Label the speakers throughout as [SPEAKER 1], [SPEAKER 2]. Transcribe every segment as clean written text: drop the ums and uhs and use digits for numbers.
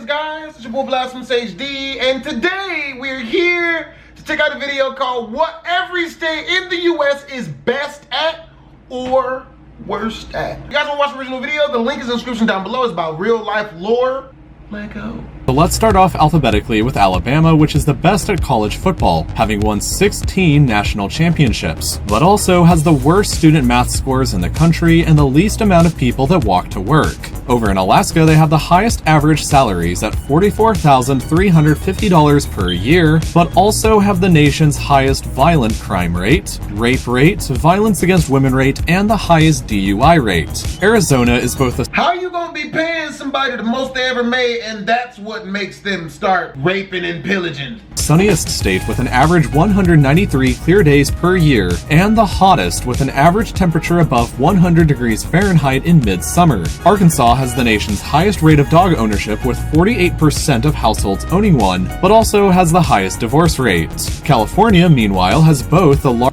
[SPEAKER 1] is, guys? It's your boy Blasphemous HD, and today we're here to check out a video called What Every State in the US is Best At or Worst At. If you guys want to watch the original video, the link is in the description down below. It's about real life lore. Let go.
[SPEAKER 2] So let's start off alphabetically with Alabama, which is the best at college football, having won 16 national championships, but also has the worst student math scores in the country and the least amount of people that walk to work. Over in Alaska, they have the highest average salaries at $44,350 per year, but also have the nation's highest violent crime rate, rape rate, violence against women rate, and the highest DUI rate. Arizona is both a
[SPEAKER 1] How you gonna be paying somebody the most they ever made, and that's what makes them start raping and pillaging?
[SPEAKER 2] sunniest state with an average 193 clear days per year, and the hottest with an average temperature above 100 degrees Fahrenheit in midsummer. Arkansas has the nation's highest rate of dog ownership with 48% of households owning one, but also has the highest divorce rate. California, meanwhile, has both the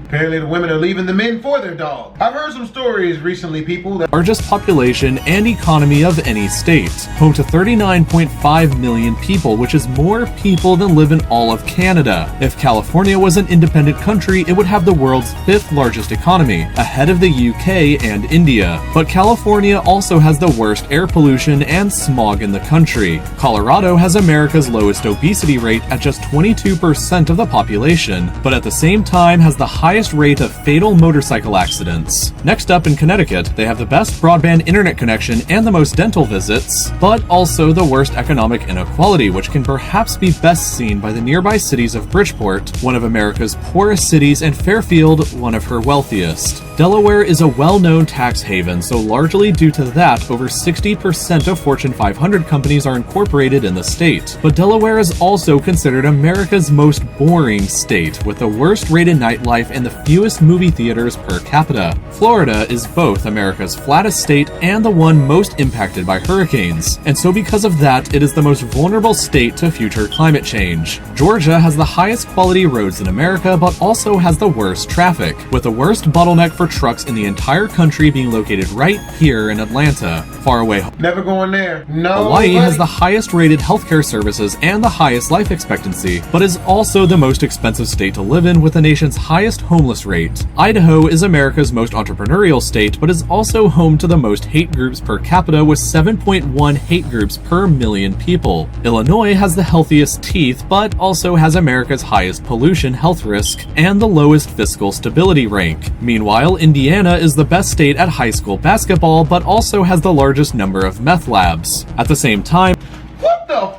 [SPEAKER 1] Apparently the women are leaving the men for their dog. I've heard some stories recently, people, that
[SPEAKER 2] largest population and economy of any state, home to 39.5 million people, which is more people than live in all of Canada. If California was an independent country, it would have the world's 5th largest economy, ahead of the UK and India. But California also has the worst air pollution and smog in the country. Colorado has America's lowest obesity rate at just 22% of the population, but at the same time has the highest rate of fatal motorcycle accidents. Next up, in Connecticut, they have the best broadband internet connection and the most dental visits, but also the worst economic inequality, which can perhaps be best seen by the nearby cities of Bridgeport, one of America's poorest cities, and Fairfield, one of her wealthiest. Delaware is a well-known tax haven, so largely due to that, over 60% of Fortune 500 companies are incorporated in the state. But Delaware is also considered America's most boring state, with the worst rated nightlife and the fewest movie theaters per capita. Florida is both America's flattest state and the one most impacted by hurricanes, and so because of that, it is the most vulnerable state to future climate change. Georgia has the highest quality roads in America, but also has the worst traffic, with the worst bottleneck for trucks in the entire country being located right here in Atlanta, far away.
[SPEAKER 1] never going there. No.
[SPEAKER 2] Hawaii has the highest rated healthcare services and the highest life expectancy, but is also the most expensive state to live in with the nation's highest homeless rate. Idaho is America's most entrepreneurial state, but is also home to the most hate groups per capita with 7.1 hate groups per million people. Illinois has the healthiest teeth, but also has America's highest pollution health risk and the lowest fiscal stability rank. Meanwhile, Indiana is the best state at high school basketball, but also has the largest number of meth labs. At the same time,
[SPEAKER 1] What the?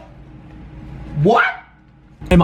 [SPEAKER 1] What?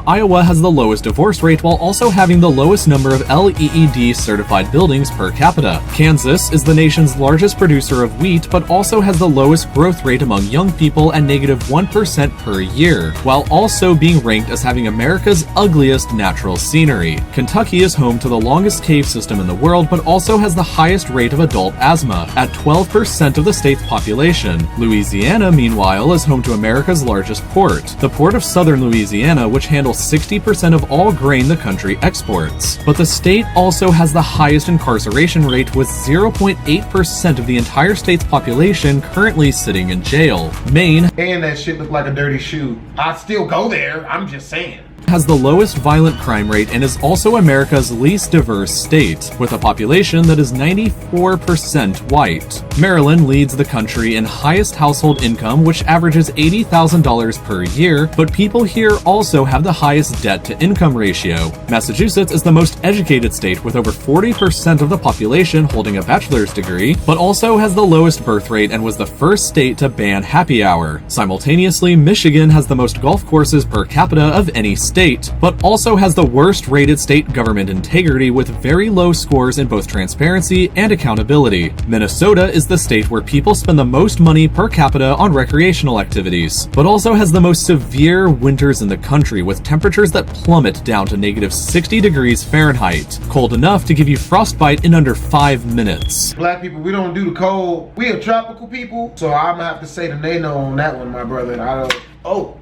[SPEAKER 2] Iowa has the lowest divorce rate while also having the lowest number of LEED certified buildings per capita. Kansas is the nation's largest producer of wheat, but also has the lowest growth rate among young people at -1% per year, while also being ranked as having America's ugliest natural scenery. Kentucky is home to the longest cave system in the world, but also has the highest rate of adult asthma, at 12% of the state's population. Louisiana, meanwhile, is home to America's largest port, the Port of Southern Louisiana, which handles 60% of all grain the country exports. But the state also has the highest incarceration rate, with 0.8% of the entire state's population currently sitting in jail. Maine
[SPEAKER 1] And that shit look like a dirty shoe. I'd still go there, I'm just saying.
[SPEAKER 2] has the lowest violent crime rate and is also America's least diverse state, with a population that is 94% white. Maryland leads the country in highest household income, which averages $80,000 per year, but people here also have the highest debt-to-income ratio. Massachusetts is the most educated state, with over 40% of the population holding a bachelor's degree, but also has the lowest birth rate and was the first state to ban happy hour. Simultaneously, Michigan has the most golf courses per capita of any state, but also has the worst rated state government integrity with very low scores in both transparency and accountability. Minnesota is the state where people spend the most money per capita on recreational activities, but also has the most severe winters in the country with temperatures that plummet down to -60 degrees Fahrenheit, cold enough to give you frostbite in under 5 minutes.
[SPEAKER 1] Black people, we don't do the cold. We are tropical people, so I'm gonna have to say the nay-no on that one, my brother. I don't. Oh,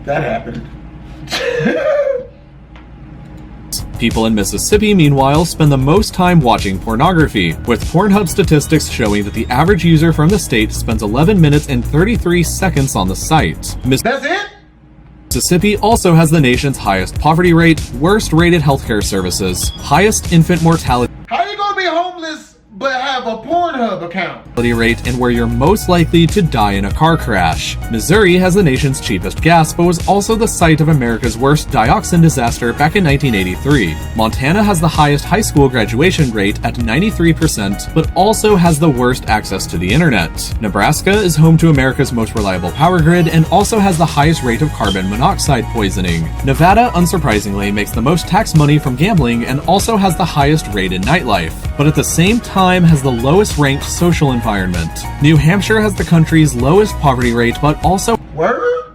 [SPEAKER 1] that happened.
[SPEAKER 2] People in Mississippi, meanwhile, spend the most time watching pornography, with Pornhub statistics showing that the average user from the state spends 11 minutes and 33 seconds on the site.
[SPEAKER 1] That's it?
[SPEAKER 2] Mississippi also has the nation's highest poverty rate, worst rated healthcare services, highest infant mortality
[SPEAKER 1] How you gonna be homeless but have a Pornhub account?
[SPEAKER 2] rate, and where you're most likely to die in a car crash. Missouri has the nation's cheapest gas, but was also the site of America's worst dioxin disaster back in 1983. Montana has the highest high school graduation rate at 93%, but also has the worst access to the internet. Nebraska is home to America's most reliable power grid and also has the highest rate of carbon monoxide poisoning. Nevada, unsurprisingly, makes the most tax money from gambling and also has the highest rate in nightlife, but at the same time has the lowest ranked social environment. New Hampshire has the country's lowest poverty rate, but also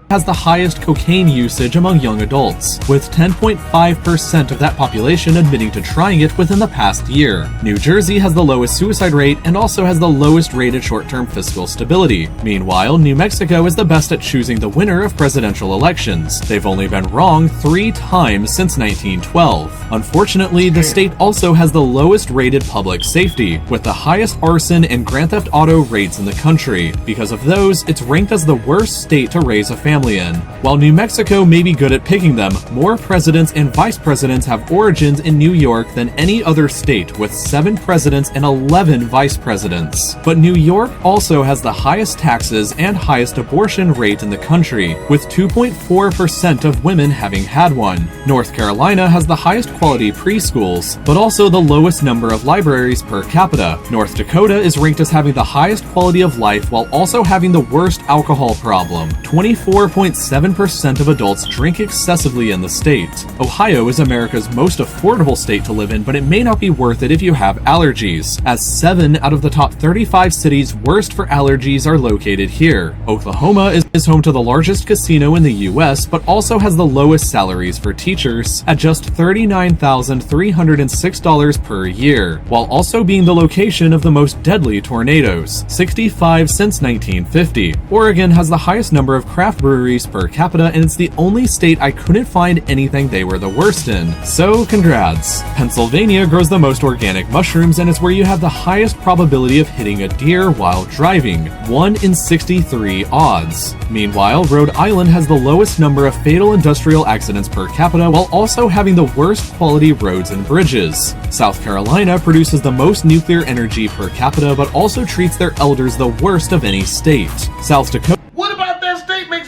[SPEAKER 2] has the highest cocaine usage among young adults, with 10.5% of that population admitting to trying it within the past year. New Jersey has the lowest suicide rate and also has the lowest rated short-term fiscal stability. Meanwhile, New Mexico is the best at choosing the winner of presidential elections. They've only been wrong 3 times since 1912. Unfortunately, the state also has the lowest rated public safety, with the highest arson and grand theft auto rates in the country. Because of those, it's ranked as the worst state to raise a family in. While New Mexico may be good at picking them, more presidents and vice presidents have origins in New York than any other state, with 7 presidents and 11 vice presidents. But New York also has the highest taxes and highest abortion rate in the country, with 2.4% of women having had one. North Carolina has the highest quality preschools, but also the lowest number of libraries per capita. North Dakota is ranked as having the highest quality of life while also having the worst alcohol problem. 24.7% of adults drink excessively in the state. Ohio is America's most affordable state to live in, but it may not be worth it if you have allergies, as 7 out of the top 35 cities worst for allergies are located here. Oklahoma is home to the largest casino in the US, but also has the lowest salaries for teachers at just $39,306 per year, while also being the location of the most deadly tornadoes, 65 since 1950. Oregon has the highest number of craft breweries per capita, and it's the only state I couldn't find anything they were the worst in. So congrats. Pennsylvania grows the most organic mushrooms and is where you have the highest probability of hitting a deer while driving, 1 in 63 odds. Meanwhile, Rhode Island has the lowest number of fatal industrial accidents per capita while also having the worst quality roads and bridges. South Carolina produces the most nuclear energy per capita but also treats their elders the worst of any state. South Dakota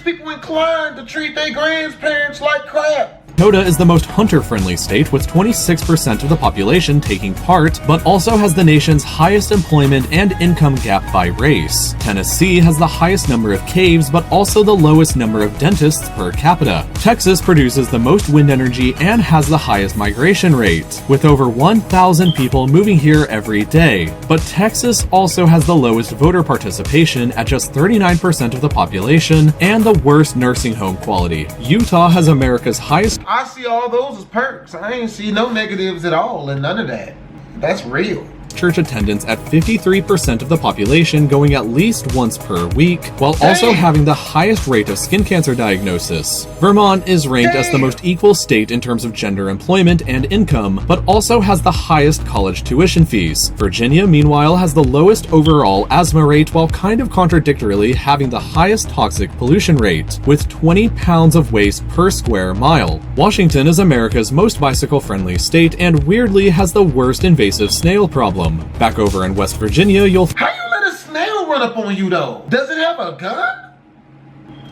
[SPEAKER 1] People inclined to treat their grandparents like crap.
[SPEAKER 2] Dakota is the most hunter-friendly state, with 26% of the population taking part, but also has the nation's highest employment and income gap by race. Tennessee has the highest number of caves, but also the lowest number of dentists per capita. Texas produces the most wind energy and has the highest migration rate, with over 1,000 people moving here every day. But Texas also has the lowest voter participation at just 39% of the population and the worst nursing home quality. Utah has America's highest.
[SPEAKER 1] I see all those as perks. I ain't see no negatives at all and none of that. That's real.
[SPEAKER 2] Church attendance at 53% of the population going at least once per week, while also having the highest rate of skin cancer diagnosis. Vermont is ranked as the most equal state in terms of gender employment and income, but also has the highest college tuition fees. Virginia, meanwhile, has the lowest overall asthma rate while kind of contradictorily having the highest toxic pollution rate, with 20 pounds of waste per square mile. Washington is America's most bicycle-friendly state and weirdly has the worst invasive snail problem. Back over in West Virginia, you'll
[SPEAKER 1] How you let a snail run up on you though? Does it have a gun?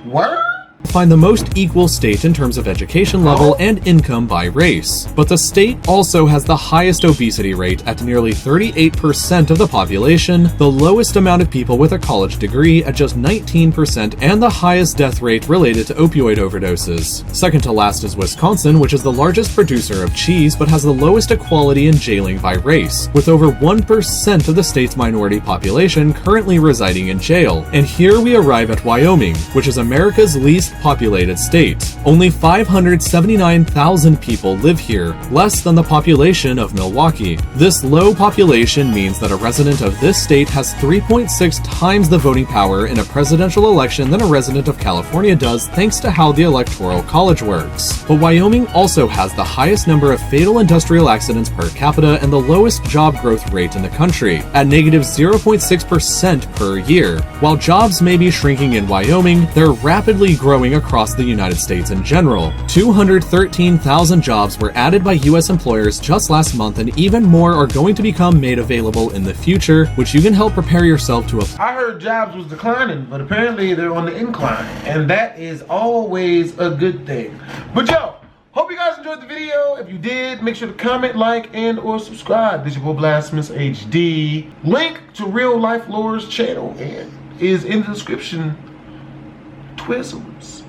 [SPEAKER 1] Word?
[SPEAKER 2] find the most equal state in terms of education level and income by race. But the state also has the highest obesity rate at nearly 38% of the population, the lowest amount of people with a college degree at just 19%, and the highest death rate related to opioid overdoses. Second to last is Wisconsin, which is the largest producer of cheese but has the lowest equality in jailing by race, with over 1% of the state's minority population currently residing in jail. And here we arrive at Wyoming, which is America's least populated state. Only 579,000 people live here, less than the population of Milwaukee. This low population means that a resident of this state has 3.6 times the voting power in a presidential election than a resident of California does, thanks to how the Electoral College works. But Wyoming also has the highest number of fatal industrial accidents per capita and the lowest job growth rate in the country, at negative 0.6% per year. While jobs may be shrinking in Wyoming, they're rapidly growing across the United States in general. 213,000 jobs were added by U.S. employers just last month, and even more are going to become made available in the future, which you can help prepare yourself to apply.
[SPEAKER 1] I heard jobs was declining, but apparently they're on the incline, and that is always a good thing. But yo, hope you guys enjoyed the video. If you did, make sure to comment, like, and or subscribe. This is your boy Blasphemous HD. Link to Real Life Lore's channel is in the description. Twizzles.